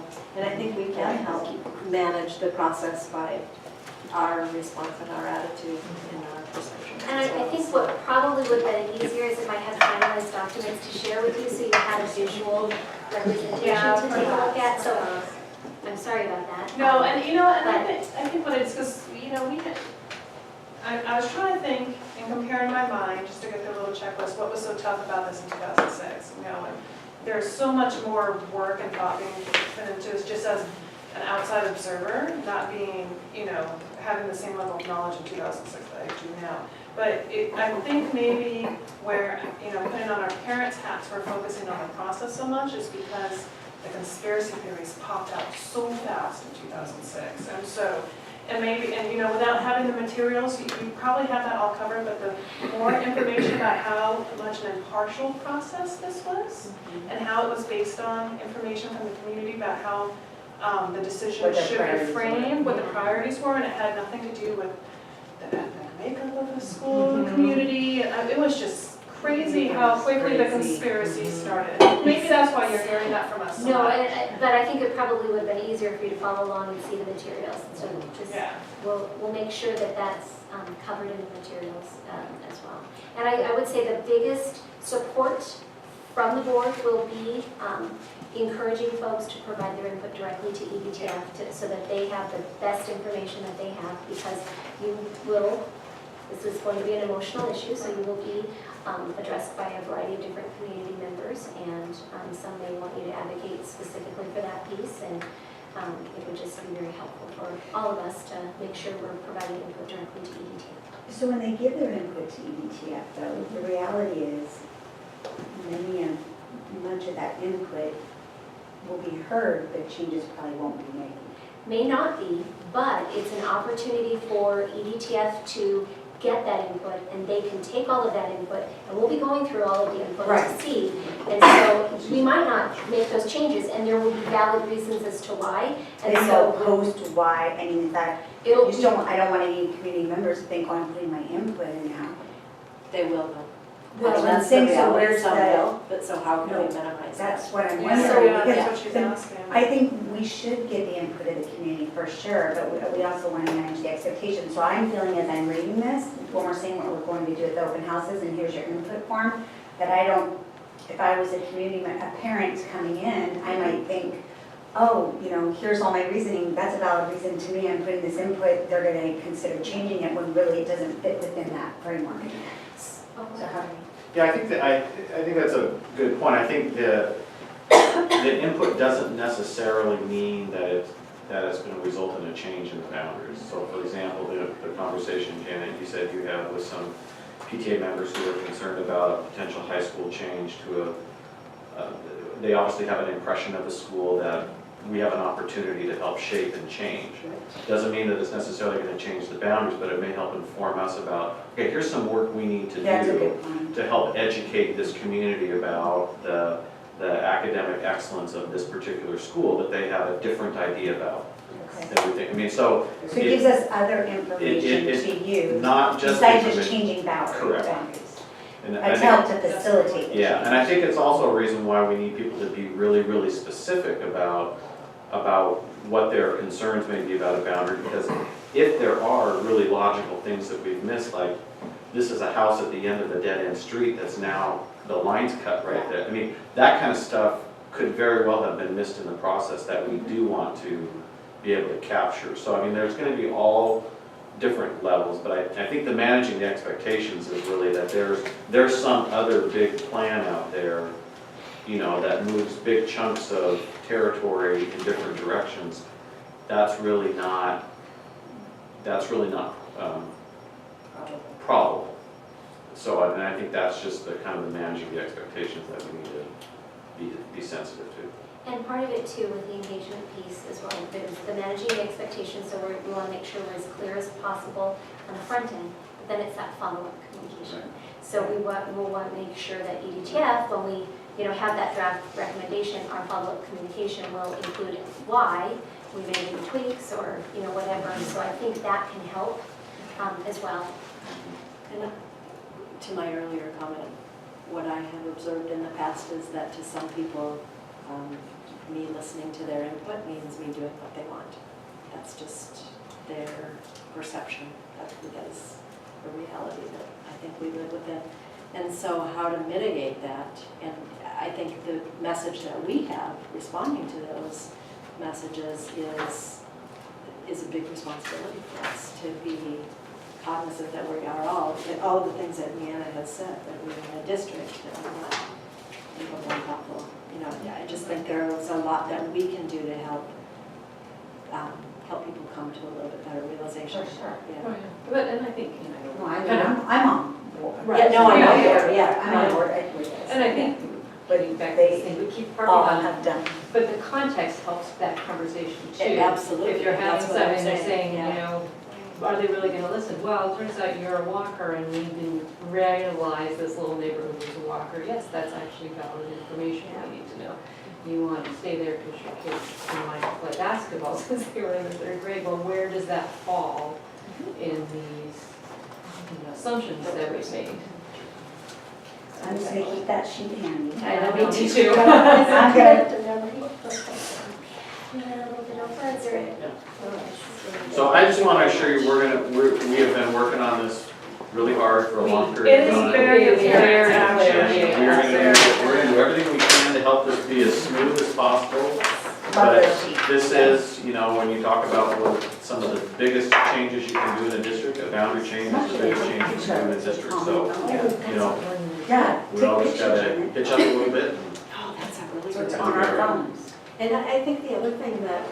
helpful. And I think we can help manage the process by our response and our attitude and our perception. And I think what probably would have been easier is if I had finalized documents to share with you, so you had a visual representation to take a look at, so I'm sorry about that. No, and you know, and I think what it's, because, you know, I was trying to think and compare in my mind, just to get through a little checklist, what was so tough about this in 2006, you know, and there's so much more work and thought being put into it just as an outside observer, not being, you know, having the same level of knowledge in 2006 that I do now. But I think maybe where, you know, putting on our parents' hats, we're focusing on the process so much is because the conspiracy theories popped out so fast in 2006. And so, and maybe, and you know, without having the materials, you probably have that all covered, but the more information about how much an impartial process this was, and how it was based on information from the community about how the decision should be framed, what the priorities were, and it had nothing to do with the ethnic makeup of the school community. It was just crazy how quickly the conspiracy started. Maybe that's why you're hearing that from us. No, but I think it probably would have been easier for you to follow along and see the materials. So just, we'll make sure that that's covered in the materials as well. And I would say the biggest support from the board will be encouraging folks to provide their input directly to EDTF so that they have the best information that they have, because you will, this is going to be an emotional issue, so you will be addressed by a variety of different community members, and some may want you to advocate specifically for that piece, and it would just be very helpful for all of us to make sure we're providing input directly to EDTF. So when they give their input to EDTF, though, the reality is much of that input will be heard, but changes probably won't be made. May not be, but it's an opportunity for EDTF to get that input, and they can take all of that input, and we'll be going through all of the input to see. And so we might not make those changes, and there will be valid reasons as to why. And so opposed to why, I mean, that I don't want any community members to think, oh, I'm putting my input in now. They will though. Well, that's so the reality. where's Some the- will, but so how can we minimize that? That's what I'm Yeah, wondering. yeah, because that's what she's then asking. I think we should get the input of the community for sure, but we also want to manage the expectations. So I'm feeling as I'm reading this, when we're saying what we're going to do at the open houses, and here's your input form, that I don't, if I was a community, a parent coming in, I might think, oh, you know, here's all my reasoning, that's a valid reason to me, I'm putting this input, they're going to consider changing it when really it doesn't fit within that framework. So how do Yeah, I think that's a good point. I think the input doesn't necessarily mean that it's going to result in a change in the boundaries. So, for example, the conversation, Janet, you said you have with some PTA members who are concerned about a potential high school change to they obviously have an impression of the school that we have an opportunity to help shape and change. Doesn't mean that it's necessarily going to change the boundaries, but it may help inform us about, okay, here's some work we need to do to help educate this community about the academic excellence of this particular school that they have a different idea about. Okay. Than we think. I mean, so it gives us other information to use, not just besides just changing boundaries. Correct. And It's helped to facilitate the yeah, change. and I think it's also a reason why we need people to be really, really specific about what their concerns may be about a boundary, because if there are really logical things that we've missed, like this is a house at the end of a dead-end street that's now, the line's cut right there. I mean, that kind of stuff could very well have been missed in the process that we do want to be able to capture. So, I mean, there's going to be all different levels, but I think the managing the expectations is really that there's some other big plan out there, you know, that moves big chunks of territory in different directions. That's really not probable. So, and I think that's just the kind of the managing the expectations that we need to be sensitive to. And part of it too with the engagement piece as well, there's the managing the expectations, so we want to make sure we're as clear as possible on the front end, but then it's that follow-up communication. Right. So we'll want to make sure that EDTF, when we have that draft recommendation, our follow-up communication will include why we made any tweaks or whatever. So I think that can help as well. And to my earlier comment, what I have observed in the past is that to some people, me listening to their input means me doing what they want. That's just their perception of it is a reality that I think we live within. And so how to mitigate that, and I think the message that we have responding to those messages is a big responsibility for us to be cognizant that we are all of the things that Deanna has said, that we're in a district that are not one couple. You know, I just think there's a lot that we can do to help people come to a little bit better realization. For sure. Yeah. But, and I think, No, I'm on board. Right. Yeah, no, I know, Yeah. yeah. I'm on board, I agree with this. and I think, But back to they the thing, we keep harping all on it, have done. but the context helps that conversation too. Absolutely. If you're having That's what I'm something, they're saying, yeah. you know, are they really gonna listen? Well, it turns out you're a walker and we didn't realize this little neighborhood was a walker. Yes, that's actually valid information we need to know. You want to stay there because your kids might play basketball since they were in the third grade. Well, where does that fall in these assumptions that we've made? I'm just gonna keep that sheet handy. I know, me too. I'm good. So I just want to assure you, we have been working on this really hard for a long period It of is time. very, Very And clear. we're gonna do everything we can to help this be as smooth as possible. Love But those sheets. this is, you know, when you talk about what some of the biggest changes you can do in a district, a boundary change is the biggest change you can do in a district. So, you know, Yeah, we take all just pictures gotta of it. hitch up a little bit. Oh, that's a really So good it's point. on our phones. And I think the other thing that,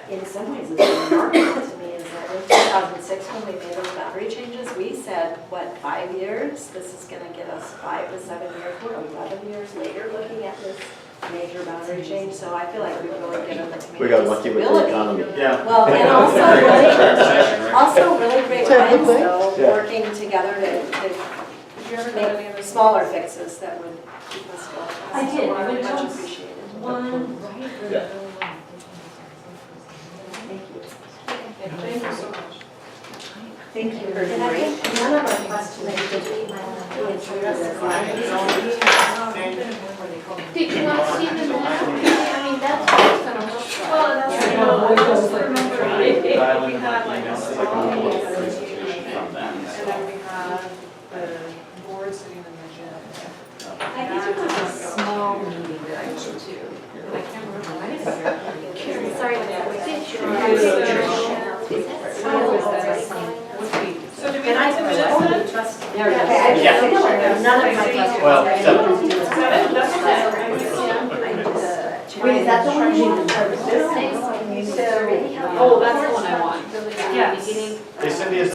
in some ways, is remarkable to me is that in 2006, when we made those boundary changes, we said, what, 5 years? This is gonna get us 5 to 7 years. We're 11 years later looking at this major boundary change, so I feel like we've really given the We got community lucky with the stability. economy. Yeah. Well, and also really great minds, though, Yeah. working together to Did you ever go to any of make the smaller fixes that would keep us going. I did. I went Much to appreciated. One, Yeah. Thank you. Thank you so much. Thank you. And I think none of our questions, I did read my Did you not see them now? I mean, that's what it's gonna look like. Well, and that's, you know, I just remember, Dial we in had like a emails, small like a meeting, little presentation from them. and then we had the board sitting in the gym. I think it was a small meeting that I went to, and I can't remember, I didn't hear. Sorry, but that was How was that? What week? So do we have to minutes then? There it is. Okay, I just feel like none of my questions. Well, so- Is that it? That's it? Wait, is that the one you need to service this? Oh, that's the one I want. Yes. Hey, Cindy, is